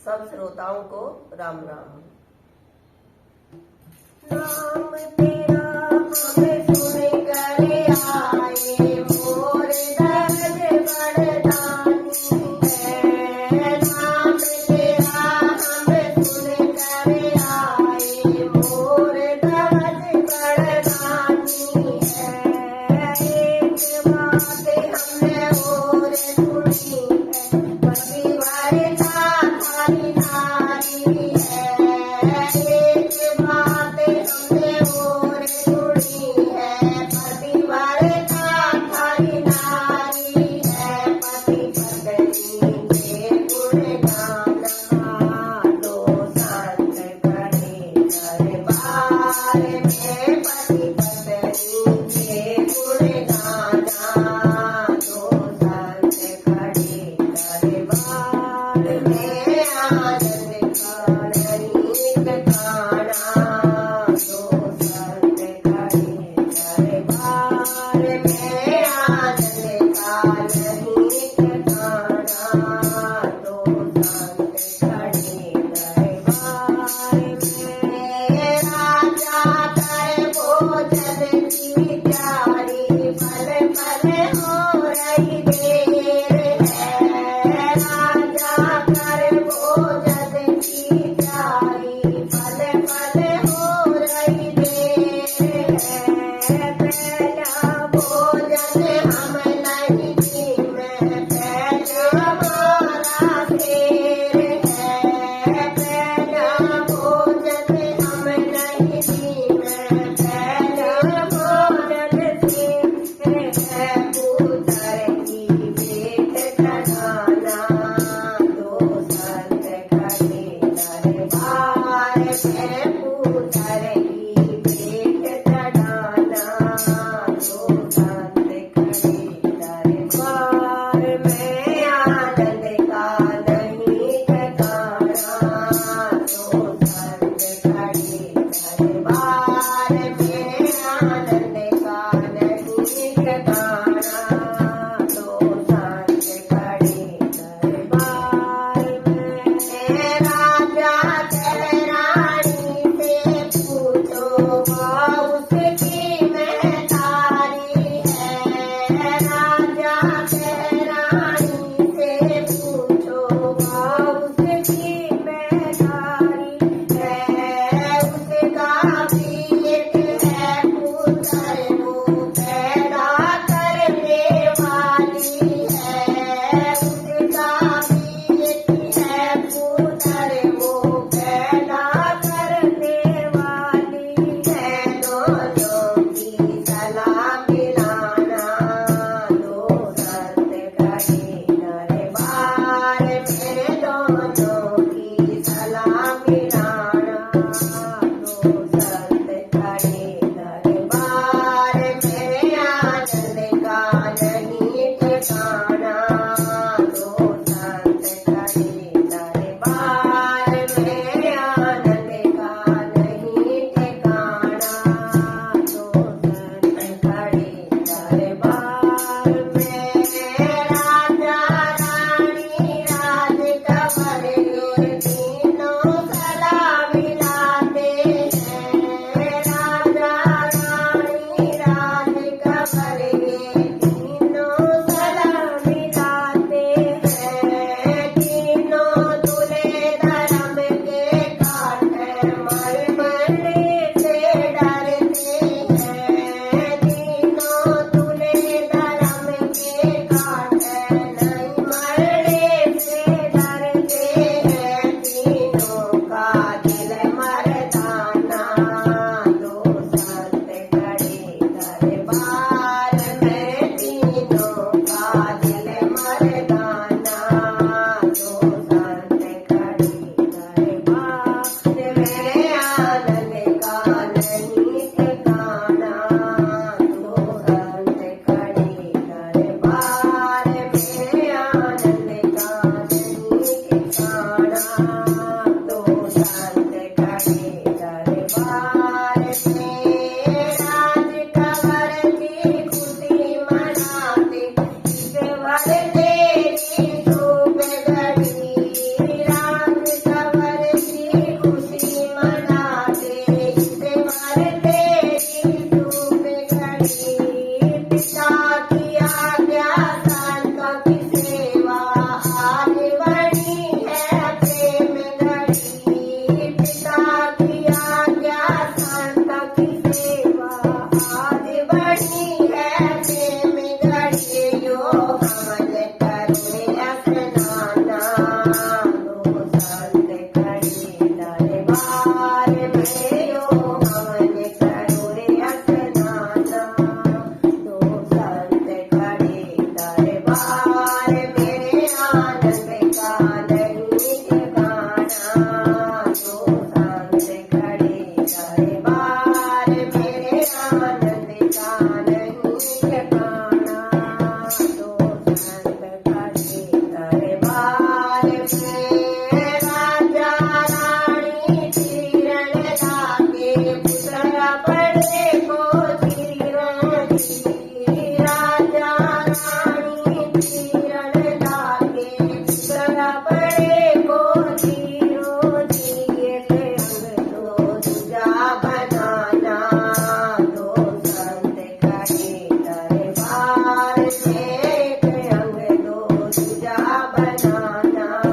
सब श्रोताओं को राम राम। नाम तेरा हमें सुन कर आए, मोर दर्द बरदानी है। नाम तेरा हमें सुन कर आए, मोर दर्द बरदानी है। एक बात हमने और सुनी है, कभी वारिता थारी नारी है। एक बात हमने और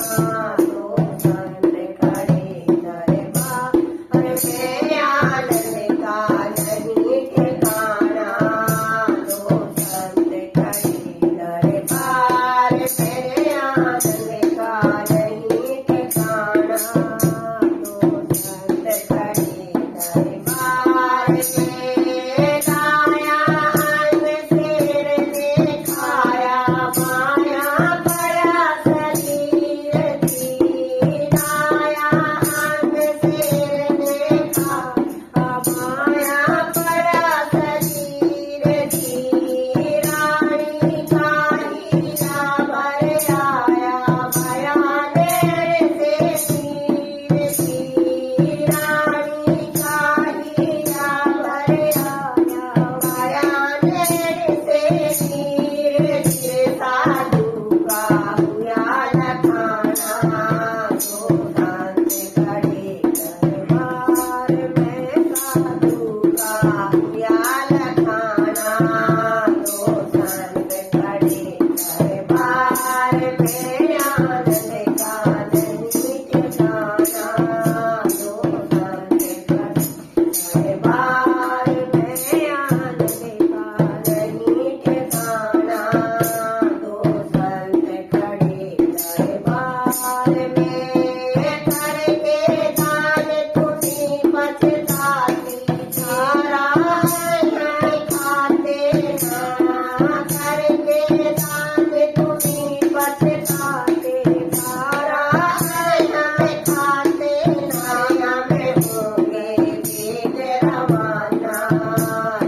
दो संत खड़े दरबार में आनंद का नहीं ठिकाना। दो संत खड़े दरबार में आनंद का नहीं ठिकाना। दो संत खड़े दरबार में गाया अंग सिर दिखाया माया बड़ा शरीर थी। गाया अंग सिर दिखाया माया बड़ा शरीर थी। रानी का हीरा भर आया भया देर से तीर थी। रानी का हीरा भर आया भया देर से तीर थी। साधु का हुआ लखाना। दो संत खड़े दरबार में साधु का हुआ लखाना। दो संत खड़े दरबार में आनंद का नहीं ठिकाना। दो संत खड़े दरबार में आनंद का नहीं ठिकाना। दो संत खड़े दरबार में करके दान तुम्हीं पछताती। सारा है खाते ना। करके दान तुम्हीं पछताते। सारा है खाते ना। हमें होंगे वेद रवाना।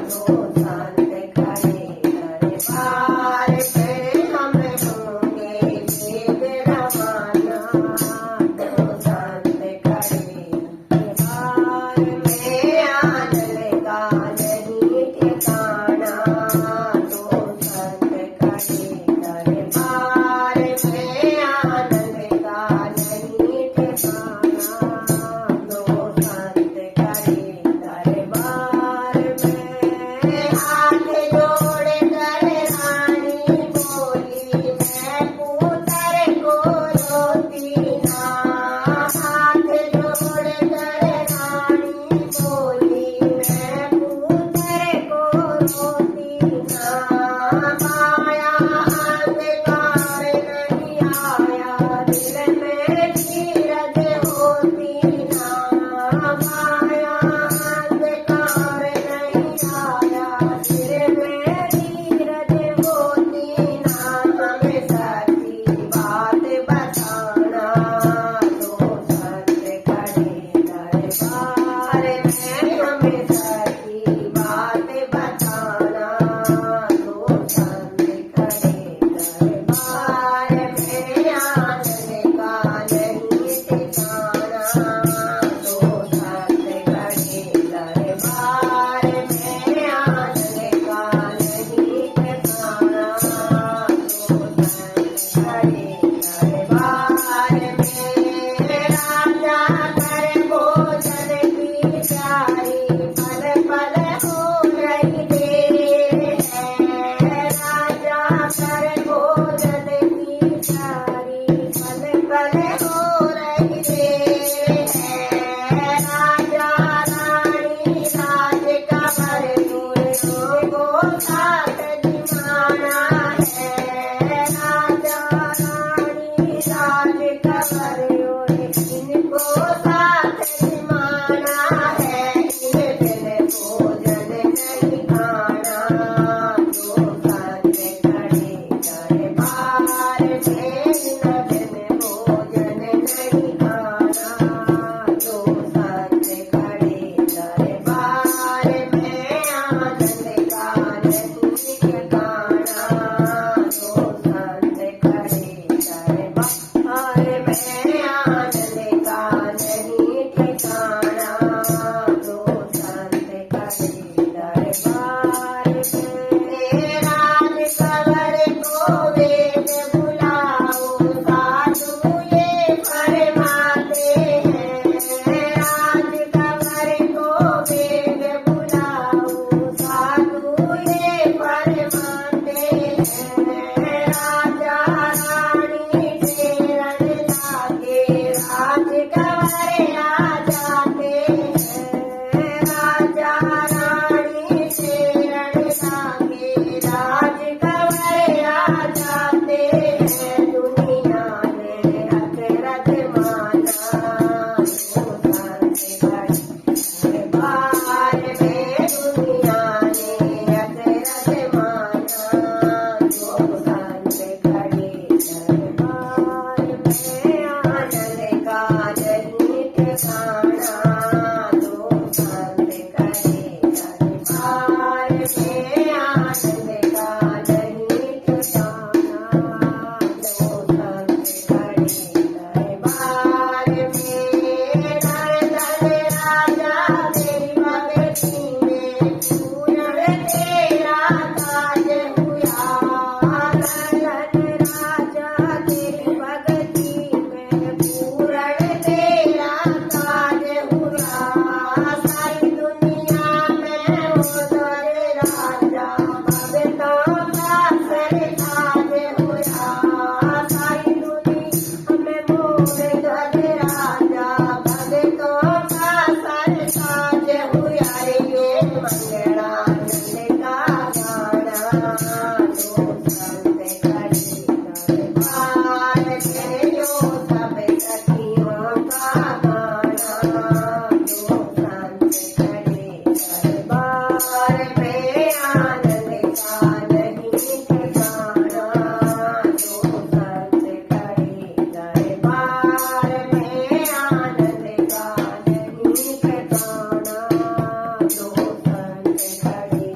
दो संत खड़े दरबार में हमें होंगे वेद रवाना। दो संत खड़े दरबार में आनंद का नहीं ठिकाना। दो संत खड़े दरबार में आनंद का नहीं ठिकाना। दो संत खड़े दरबार में हाथ जोड़ कर रानी बोली मैं पुत्र को रोती ना। हाथ जोड़ कर रानी बोली मैं पुत्र को रोती ना। माया अंधकार नहीं आया दिल में धीरज होती ना। माया अंधकार नहीं आया दिल में धीरज होती ना। हमें सच्ची बात बताना। दो संत खड़े दरबार में हमें सच्ची बात बताना। दो संत खड़े दरबार में आनंद का नहीं ठिकाना। दो संत खड़े दरबार में आनंद का नहीं ठिकाना। दो संत खड़े दरबार में राजा कर भोजन की प्यारी पल पल हो रही देर है। राजा कर भोजन की प्यारी पल पल हो रही देर है। राजा रानी राज का भरपूर को साथ निभाना है। राजा रानी राज का भरपूर इनको साथ निभाना है। इन बिन भोजन नहीं खाना। दो संत खड़े दरबार में इन बिन भोजन नहीं खाना। दो संत खड़े दरबार में आनंद का नहीं ठिकाना। दो संत खड़े दरबार में आनंद का नहीं ठिकाना। दो संत खड़े दरबार में राज कवर को वेद बुलाओ। साधु ये फरमाते हैं। राज कवर को वेद बुलाओ। साधु ये फरमाते हैं। राजा रानी दशरथ माना दो संत खड़े दरबार में दुनिया ने दशरथ माना दो संत खड़े दरबार में आनंद का नहीं ठिकाना दो संत खड़े दरबार में आनंद का नहीं ठिकाना दो संत खड़े दरबार में धन राजा तेरी भक्ति में पूर्ण तेरा काज हुआ धन राजा तेरी भक्ति में पूर्ण तेरा काज हुआ सारी दुनिया में हो तेरे राजा भक्तों का सरताज हुआ सारी दुनिया में मोरे तेरे राजा भक्तों का सरताज हुआ रे ये मंगलानंद का गाना दो संत खड़े दरबार में जो सब सखियों का गाना दो संत खड़े दरबार में आनंद का नहीं ठिकाना दो संत खड़े दरबार में आनंद का नहीं ठिकाना दो संत खड़े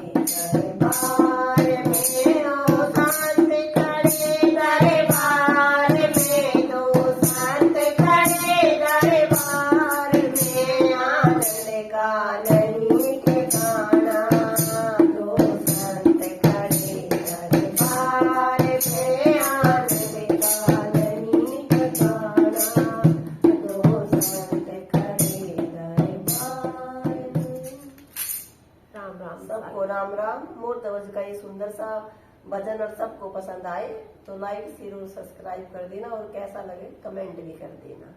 दरबार में ओ संत खड़े दरबार में दो संत खड़े दरबार में आनंद का नहीं ठिकाना दो संत खड़े दरबार में आनंद का नहीं ठिकाना दो संत खड़े दरबार में। राम राम सबको राम राम। मूर्त वज्र का ये सुंदर सा भजन और सबको पसंद आए तो लाइक शेयर और सब्सक्राइब कर देना और कैसा लगे कमेंट भी कर देना।